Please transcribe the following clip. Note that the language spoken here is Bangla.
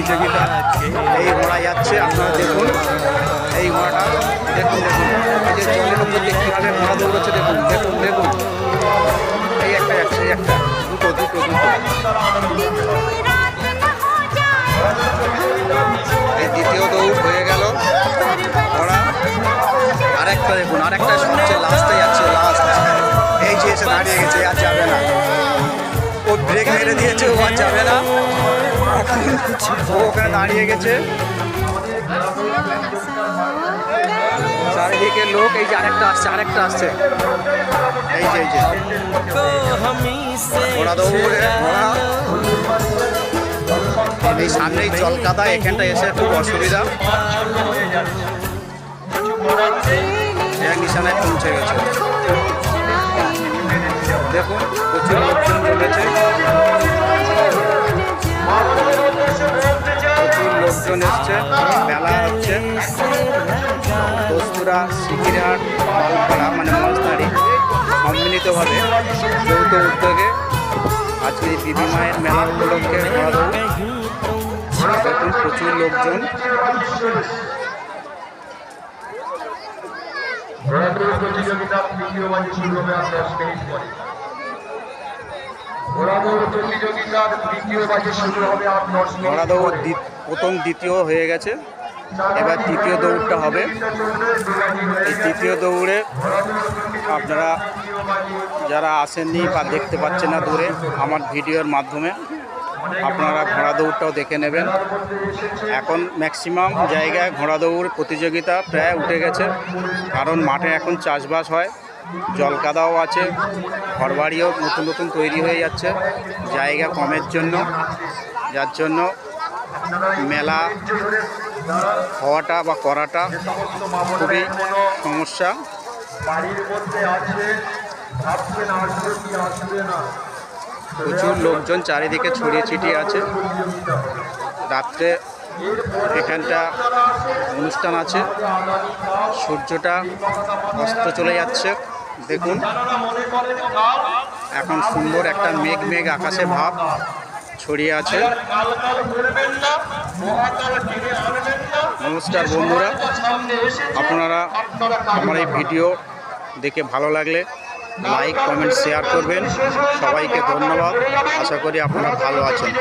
প্রতিযোগিতা এই ঘোড়া যাচ্ছে, আপনারা দেখুন এই ঘোড়াটা দেখুন দেখুন এই যে জলের উপর দিয়ে কীভাবে ঘোড়া দৌড়চ্ছে দেখুন দেখুন দেখুন এই একটা যাচ্ছে এই একটা দুটো দুটো দুটো এই দ্বিতীয় দৌড় হয়ে গেল ঘোড়া। আরেকটা দেখুন আরেকটা সবচেয়ে লাস্টে যাচ্ছে লাস্ট এই যে এসে দাঁড়িয়ে গেছে আর যাবে না, ও ব্রেক মেরে দিয়েছে ও আর যাবে না, ও ওখানে দাঁড়িয়ে গেছে। চারিদিকে লোক, এই যে আরেকটা আসছে আরেকটা আসছে এই যে ঘোড়া দৌড়ে ঘোড়া এই সামনেই জলকাদা, এখানটা এসে খুব অসুবিধা, নিশানায় পৌঁছে গেছে। দেখুন প্রচুর লোকজন জমেছে, প্রচুর লোকজন এসছে, মেলা হচ্ছে। দোস্তুরা সিকিরহাট মালপাড়া মানে মাছদাড়ি সম্মিলিতভাবে যৌথ উদ্যোগে আজকে এই বিবি মায়ের মেলা উপলক্ষে ঘোড়া দৌড়। দেখুন প্রচুর লোকজন। ঘোড়া দৌড় প্রথম দ্বিতীয় হয়ে গেছে, এবার তৃতীয় দৌড়টা হবে। এই তৃতীয় দৌড়ে আপনারা যারা আসেননি বা দেখতে পাচ্ছেন না দূরে, আমার ভিডিওর মাধ্যমে আপনারা ঘোড়া দৌড়টাও দেখে নেবেন। এখন ম্যাক্সিমাম জায়গায় ঘোড়া দৌড় প্রতিযোগিতা প্রায় উঠে গেছে, কারণ মাঠে এখন চাষবাস হয়, জলকাদাও আছে, ঘরবাড়িও নতুন নতুন তৈরি হয়ে যাচ্ছে জায়গা কমের জন্য, যার জন্য মেলা হওয়াটা বা করাটা খুবই সমস্যা। প্রচুর লোকজন চারিদিকে ছড়িয়ে ছিটিয়ে আছে। রাত্রে এখানটা অনুষ্ঠান আছে, সূর্যটা অস্ত চলে যাচ্ছে। দেখুন এখন সুন্দর একটা মেঘ মেঘ আকাশে ভাব ছড়িয়ে আছে। নমস্কার বন্ধুরা, আপনারা আমার এই ভিডিও দেখে ভালো লাগলে লাইক কমেন্ট শেয়ার করবেন। সবাইকে ধন্যবাদ, আশা করি আপনারা ভালো আছেন।